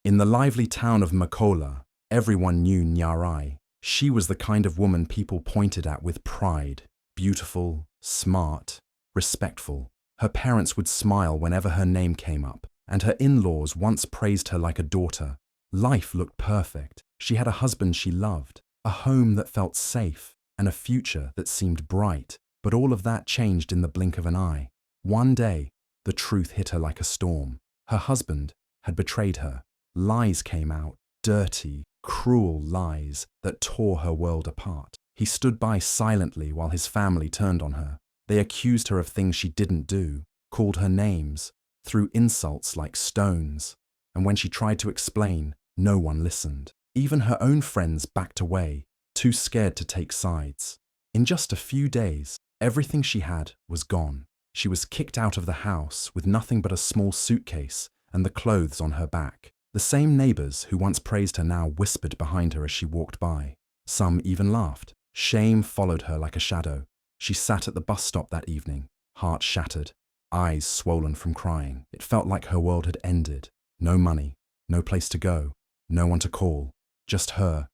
In the lively town of Makola, everyone knew Nyarai. She was the kind of woman people pointed at with pride. Beautiful, smart, respectful. Her parents would smile whenever her name came up, and her in-laws once praised her like a daughter. Life looked perfect. She had a husband she loved, a home that felt safe, and a future that seemed bright. But all of that changed in the blink of an eye. One day, the truth hit her like a storm. Her husband had betrayed her. Lies came out, dirty, cruel lies that tore her world apart. He stood by silently while his family turned on her. They accused her of things she didn't do, called her names, threw insults like stones. And when she tried to explain, no one listened. Even her own friends backed away, too scared to take sides. In just a few days, everything she had was gone. She was kicked out of the house with nothing but a small suitcase and the clothes on her back. The same neighbors who once praised her now whispered behind her as she walked by. Some even laughed. Shame followed her like a shadow. She sat at the bus stop that evening, heart shattered, eyes swollen from crying. It felt like her world had ended. No money, no place to go, no one to call. Just her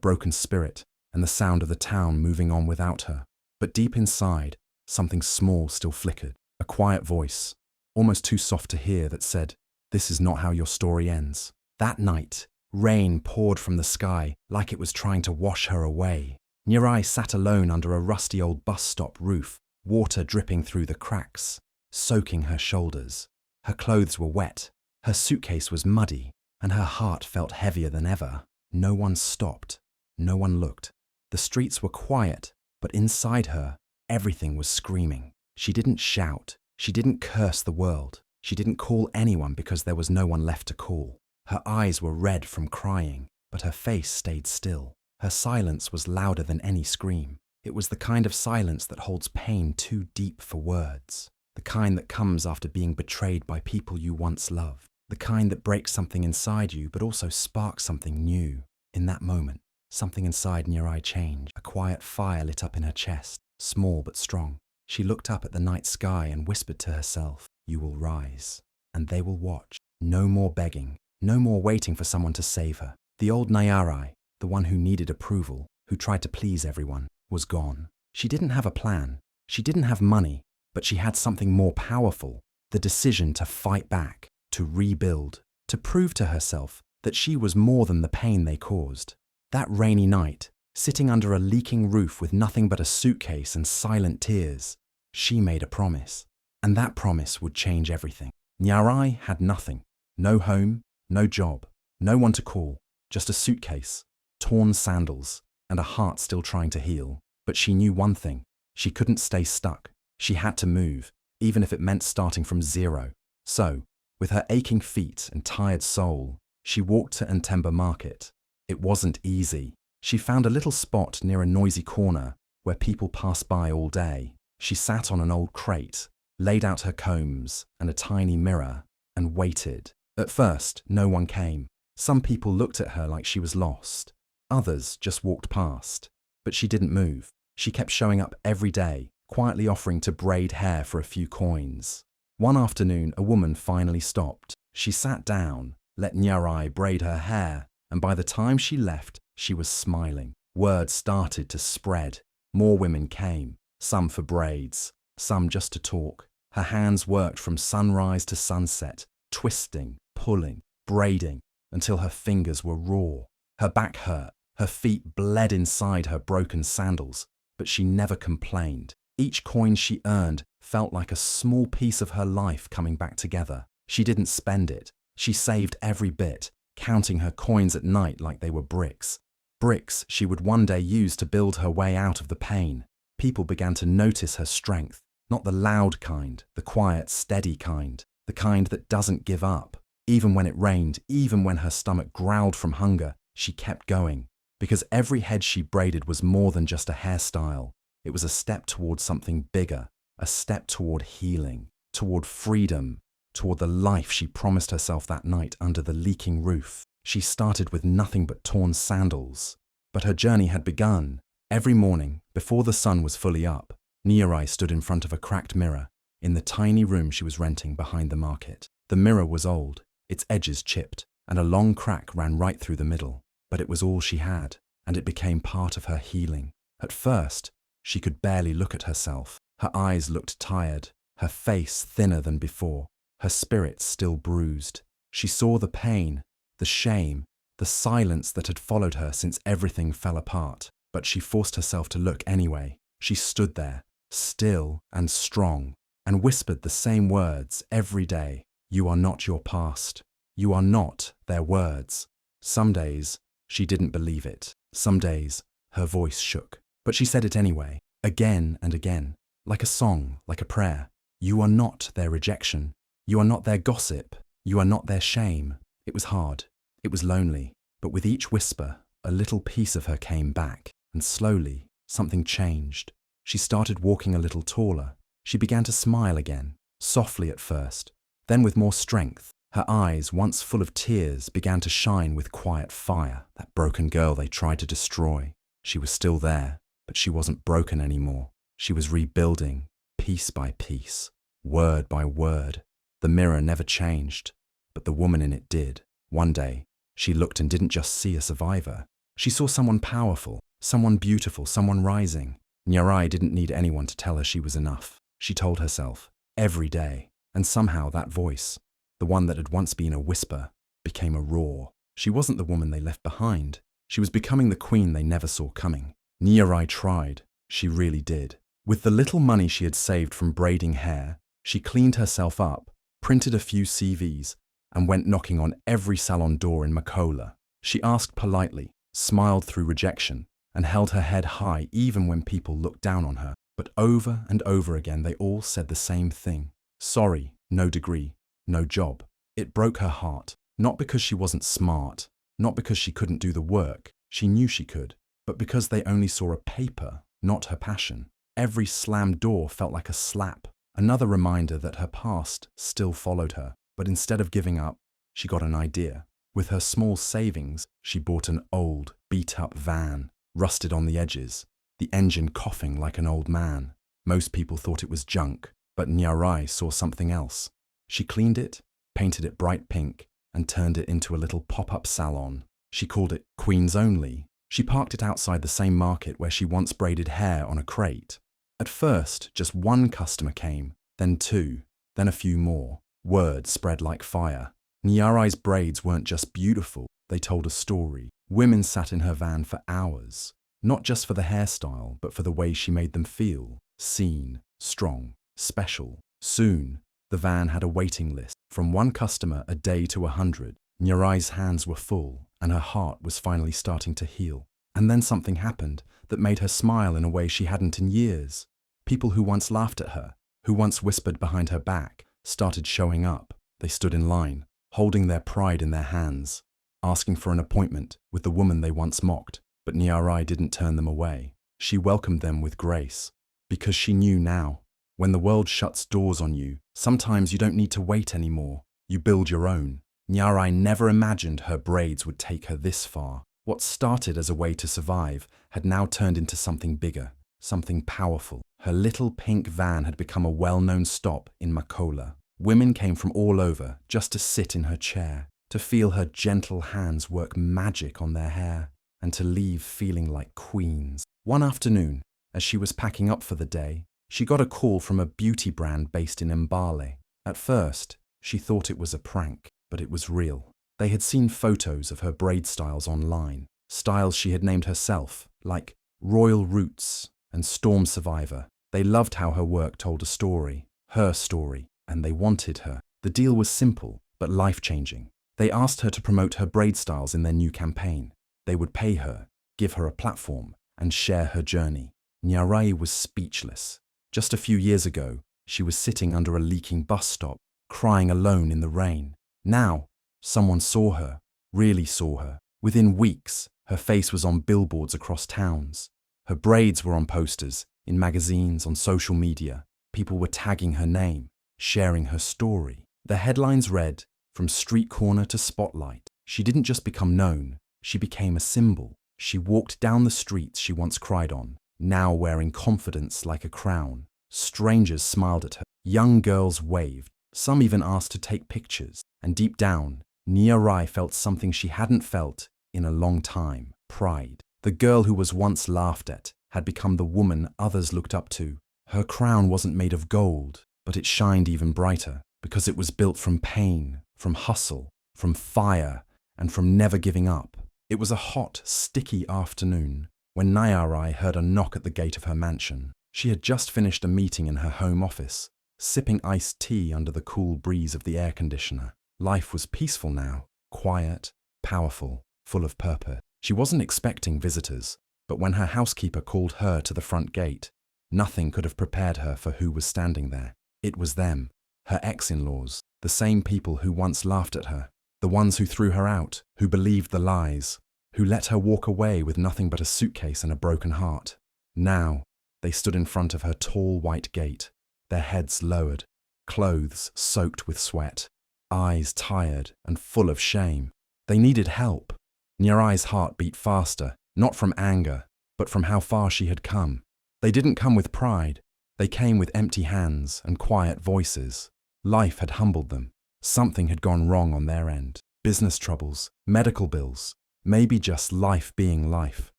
broken spirit, and the sound of the town moving on without her. But deep inside, something small still flickered. A quiet voice, almost too soft to hear, that said, "This is not how your story ends." That night, rain poured from the sky like it was trying to wash her away. Nyarai sat alone under a rusty old bus stop roof, water dripping through the cracks, soaking her shoulders. Her clothes were wet, her suitcase was muddy, and her heart felt heavier than ever. No one stopped, no one looked. The streets were quiet, but inside her, everything was screaming. She didn't shout, she didn't curse the world. She didn't call anyone because there was no one left to call. Her eyes were red from crying, but her face stayed still. Her silence was louder than any scream. It was the kind of silence that holds pain too deep for words. The kind that comes after being betrayed by people you once loved. The kind that breaks something inside you but also sparks something new. In that moment, something inside Nyarai changed. A quiet fire lit up in her chest, small but strong. She looked up at the night sky and whispered to herself, "You will rise, and they will watch." No more begging, no more waiting for someone to save her. The old Nyarai, the one who needed approval, who tried to please everyone, was gone. She didn't have a plan, she didn't have money, but she had something more powerful, the decision to fight back, to rebuild, to prove to herself that she was more than the pain they caused. That rainy night, sitting under a leaking roof with nothing but a suitcase and silent tears, she made a promise. And that promise would change everything. Nyarai had nothing. No home, no job, no one to call, just a suitcase, torn sandals, and a heart still trying to heal. But she knew one thing. She couldn't stay stuck. She had to move, even if it meant starting from zero. So, with her aching feet and tired soul, she walked to Ntemba Market. It wasn't easy. She found a little spot near a noisy corner where people pass by all day. She sat on an old crate, laid out her combs and a tiny mirror, and waited. At first, no one came. Some people looked at her like she was lost. Others just walked past. But she didn't move. She kept showing up every day, quietly offering to braid hair for a few coins. One afternoon, a woman finally stopped. She sat down, let Nyarai braid her hair, and by the time she left, she was smiling. Word started to spread. More women came, some for braids, some just to talk. Her hands worked from sunrise to sunset, twisting, pulling, braiding, until her fingers were raw. Her back hurt, her feet bled inside her broken sandals, but she never complained. Each coin she earned felt like a small piece of her life coming back together. She didn't spend it. She saved every bit, counting her coins at night like they were bricks. Bricks she would one day use to build her way out of the pain. People began to notice her strength, not the loud kind, the quiet, steady kind, the kind that doesn't give up. Even when it rained, even when her stomach growled from hunger, she kept going. Because every head she braided was more than just a hairstyle. It was a step toward something bigger, a step toward healing, toward freedom, toward the life she promised herself that night under the leaking roof. She started with nothing but torn sandals, but her journey had begun. Every morning, before the sun was fully up, Nyarai stood in front of a cracked mirror in the tiny room she was renting behind the market. The mirror was old, its edges chipped, and a long crack ran right through the middle. But it was all she had, and it became part of her healing. At first, she could barely look at herself. Her eyes looked tired, her face thinner than before, her spirit still bruised. She saw the pain, the shame, the silence that had followed her since everything fell apart. But she forced herself to look anyway. She stood there, still and strong, and whispered the same words every day. You are not your past. You are not their words. Some days, she didn't believe it. Some days, her voice shook. But she said it anyway, again and again, like a song, like a prayer. You are not their rejection. You are not their gossip. You are not their shame. It was hard. It was lonely. But with each whisper, a little piece of her came back, and slowly, something changed. She started walking a little taller. She began to smile again, softly at first, then with more strength. Her eyes, once full of tears, began to shine with quiet fire. That broken girl they tried to destroy. She was still there, but she wasn't broken anymore. She was rebuilding, piece by piece, word by word. The mirror never changed, but the woman in it did. One day, she looked and didn't just see a survivor. She saw someone powerful, someone beautiful, someone rising. Nyarai didn't need anyone to tell her she was enough. She told herself, every day, and somehow that voice, the one that had once been a whisper, became a roar. She wasn't the woman they left behind. She was becoming the queen they never saw coming. Nyarai tried. She really did. With the little money she had saved from braiding hair, she cleaned herself up, printed a few CVs, and went knocking on every salon door in Makola. She asked politely, smiled through rejection, and held her head high even when people looked down on her. But over and over again they all said the same thing. Sorry, no degree, no job. It broke her heart, not because she wasn't smart, not because she couldn't do the work, she knew she could, but because they only saw a paper, not her passion. Every slammed door felt like a slap, another reminder that her past still followed her. But instead of giving up, she got an idea. With her small savings, she bought an old, beat-up van, rusted on the edges, the engine coughing like an old man. Most people thought it was junk, but Nyarai saw something else. She cleaned it, painted it bright pink, and turned it into a little pop-up salon. She called it Queens Only. She parked it outside the same market where she once braided hair on a crate. At first, just one customer came, then two, then a few more. Word spread like fire. Nyarai's braids weren't just beautiful, they told a story. Women sat in her van for hours, not just for the hairstyle, but for the way she made them feel. Seen, strong, special. Soon, the van had a waiting list, from one customer a day to 100. Nyarai's hands were full, and her heart was finally starting to heal. And then something happened that made her smile in a way she hadn't in years. People who once laughed at her, who once whispered behind her back, started showing up. They stood in line, holding their pride in their hands, asking for an appointment with the woman they once mocked. But Nyarai didn't turn them away. She welcomed them with grace, because she knew now, when the world shuts doors on you, sometimes you don't need to wait anymore. You build your own. Nyarai never imagined her braids would take her this far. What started as a way to survive had now turned into something bigger, something powerful. Her little pink van had become a well-known stop in Makola. Women came from all over just to sit in her chair, to feel her gentle hands work magic on their hair, and to leave feeling like queens. One afternoon, as she was packing up for the day, she got a call from a beauty brand based in Mbale. At first, she thought it was a prank, but it was real. They had seen photos of her braid styles online, styles she had named herself, like Royal Roots and Storm Survivor. They loved how her work told a story, her story, and they wanted her. The deal was simple, but life-changing. They asked her to promote her braid styles in their new campaign. They would pay her, give her a platform, and share her journey. Nyarai was speechless. Just a few years ago, she was sitting under a leaking bus stop, crying alone in the rain. Now, someone saw her, really saw her. Within weeks, her face was on billboards across towns. Her braids were on posters, in magazines, on social media. People were tagging her name, sharing her story. The headlines read, "From street corner to spotlight." She didn't just become known, she became a symbol. She walked down the streets she once cried on, now wearing confidence like a crown. Strangers smiled at her. Young girls waved. Some even asked to take pictures. And deep down, Nyarai felt something she hadn't felt in a long time: pride. The girl who was once laughed at had become the woman others looked up to. Her crown wasn't made of gold, but it shined even brighter because it was built from pain, from hustle, from fire, and from never giving up. It was a hot, sticky afternoon when Nyarai heard a knock at the gate of her mansion. She had just finished a meeting in her home office, sipping iced tea under the cool breeze of the air conditioner. Life was peaceful now, quiet, powerful, full of purpose. She wasn't expecting visitors, but when her housekeeper called her to the front gate, nothing could have prepared her for who was standing there. It was them, her ex-in-laws, the same people who once laughed at her, the ones who threw her out, who believed the lies, who let her walk away with nothing but a suitcase and a broken heart. Now, they stood in front of her tall white gate, their heads lowered, clothes soaked with sweat, eyes tired and full of shame. They needed help. Nyarai's heart beat faster, not from anger, but from how far she had come. They didn't come with pride. They came with empty hands and quiet voices. Life had humbled them. Something had gone wrong on their end. Business troubles, medical bills, maybe just life being life.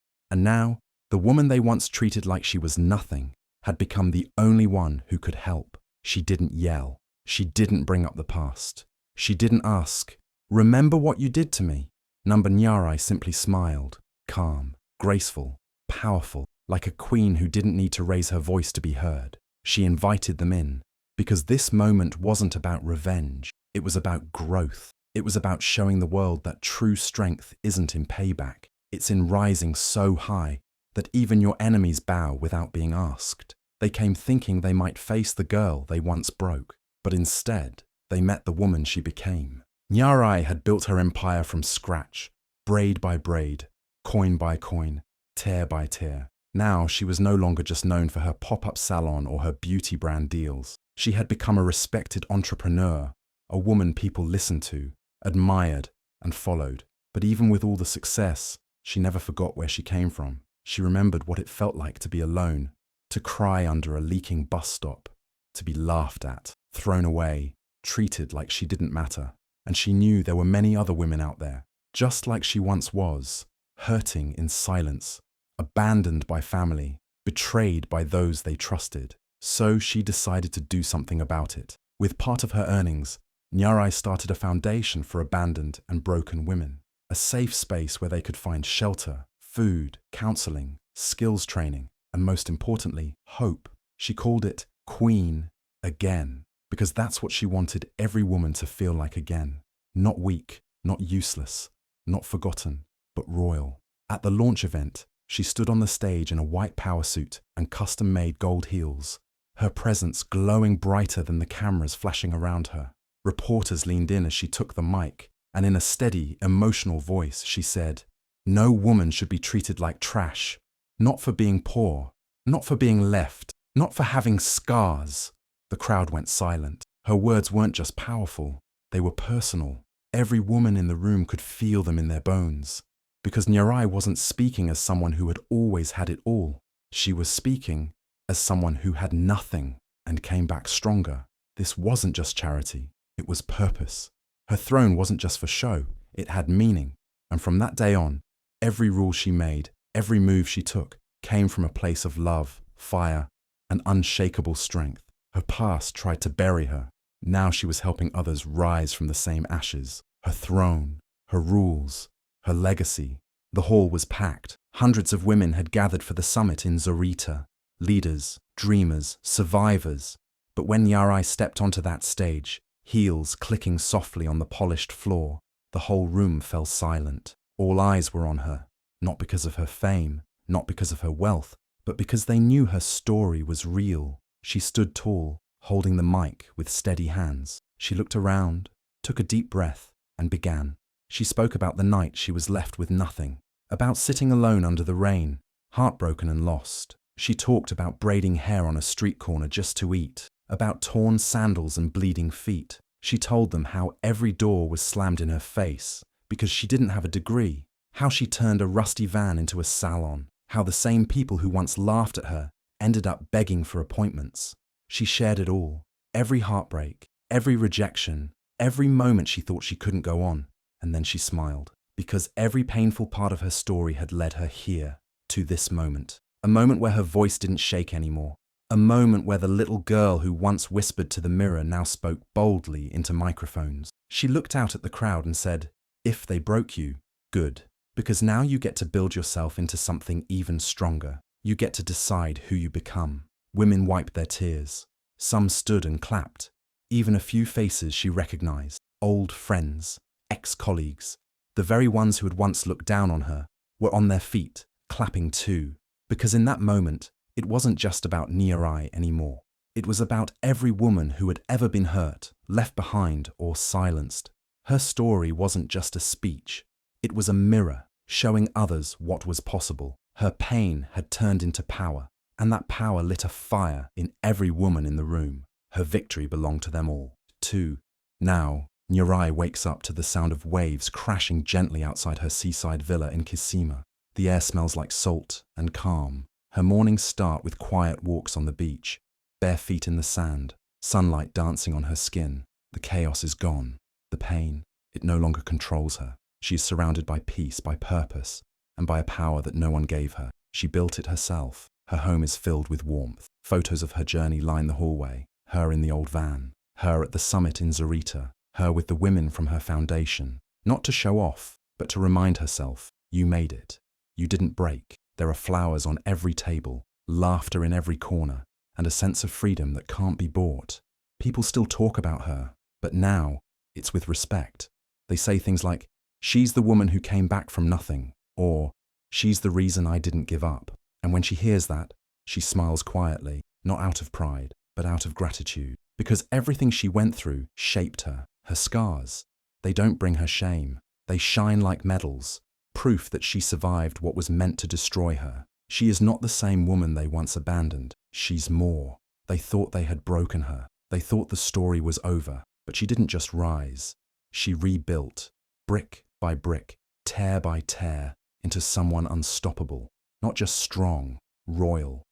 And now, the woman they once treated like she was nothing had become the only one who could help. She didn't yell. She didn't bring up the past. She didn't ask, "Remember what you did to me?" Nyarai simply smiled, calm, graceful, powerful, like a queen who didn't need to raise her voice to be heard. She invited them in, because this moment wasn't about revenge. It was about growth. It was about showing the world that true strength isn't in payback. It's in rising so high that even your enemies bow without being asked. They came thinking they might face the girl they once broke, but instead, they met the woman she became. Nyarai had built her empire from scratch, braid by braid, coin by coin, tear by tear. Now she was no longer just known for her pop-up salon or her beauty brand deals. She had become a respected entrepreneur, a woman people listened to, admired, and followed. But even with all the success, she never forgot where she came from. She remembered what it felt like to be alone, to cry under a leaking bus stop, to be laughed at, thrown away, treated like she didn't matter. And she knew there were many other women out there, just like she once was, hurting in silence, abandoned by family, betrayed by those they trusted. So she decided to do something about it. With part of her earnings, Nyarai started a foundation for abandoned and broken women, a safe space where they could find shelter, food, counseling, skills training, and most importantly, hope. She called it Queen Again, because that's what she wanted every woman to feel like again. Not weak, not useless, not forgotten, but royal. At the launch event, she stood on the stage in a white power suit and custom-made gold heels, her presence glowing brighter than the cameras flashing around her. Reporters leaned in as she took the mic, and in a steady, emotional voice, she said, "No woman should be treated like trash, not for being poor, not for being left, not for having scars." The crowd went silent. Her words weren't just powerful, they were personal. Every woman in the room could feel them in their bones. Because Nyarai wasn't speaking as someone who had always had it all. She was speaking as someone who had nothing and came back stronger. This wasn't just charity, it was purpose. Her throne wasn't just for show, it had meaning. And from that day on, every rule she made, every move she took, came from a place of love, fire, and unshakable strength. Her past tried to bury her. Now she was helping others rise from the same ashes. Her throne, her rules, her legacy. The hall was packed. Hundreds of women had gathered for the summit in Zuri. Leaders, dreamers, survivors. But when Nyarai stepped onto that stage, heels clicking softly on the polished floor, the whole room fell silent. All eyes were on her, not because of her fame, not because of her wealth, but because they knew her story was real. She stood tall, holding the mic with steady hands. She looked around, took a deep breath, and began. She spoke about the night she was left with nothing, about sitting alone under the rain, heartbroken and lost. She talked about braiding hair on a street corner just to eat, about torn sandals and bleeding feet. She told them how every door was slammed in her face because she didn't have a degree, how she turned a rusty van into a salon, how the same people who once laughed at her ended up begging for appointments. She shared it all, every heartbreak, every rejection, every moment she thought she couldn't go on. And then she smiled, because every painful part of her story had led her here, to this moment. A moment where her voice didn't shake anymore. A moment where the little girl who once whispered to the mirror now spoke boldly into microphones. She looked out at the crowd and said, "If they broke you, good. Because now you get to build yourself into something even stronger. You get to decide who you become." Women wiped their tears. Some stood and clapped. Even a few faces she recognized. Old friends, ex-colleagues, the very ones who had once looked down on her, were on their feet, clapping too. Because in that moment, it wasn't just about Nyarai anymore. It was about every woman who had ever been hurt, left behind, or silenced. Her story wasn't just a speech. It was a mirror, showing others what was possible. Her pain had turned into power, and that power lit a fire in every woman in the room. Her victory belonged to them all, too. Now, Nyarai wakes up to the sound of waves crashing gently outside her seaside villa in Kisima. The air smells like salt and calm. Her mornings start with quiet walks on the beach, bare feet in the sand, sunlight dancing on her skin. The chaos is gone. The pain, it no longer controls her. She is surrounded by peace, by purpose, and by a power that no one gave her. She built it herself. Her home is filled with warmth. Photos of her journey line the hallway. Her in the old van. Her at the summit in Zuri. Her with the women from her foundation. Not to show off, but to remind herself, you made it. You didn't break. There are flowers on every table, laughter in every corner, and a sense of freedom that can't be bought. People still talk about her, but now it's with respect. They say things like, "She's the woman who came back from nothing," or "She's the reason I didn't give up." And when she hears that, she smiles quietly, not out of pride, but out of gratitude. Because everything she went through shaped her. Her scars, they don't bring her shame. They shine like medals, proof that she survived what was meant to destroy her. She is not the same woman they once abandoned. She's more. They thought they had broken her. They thought the story was over. But she didn't just rise. She rebuilt, brick by brick, tear by tear, into someone unstoppable. Not just strong, royal,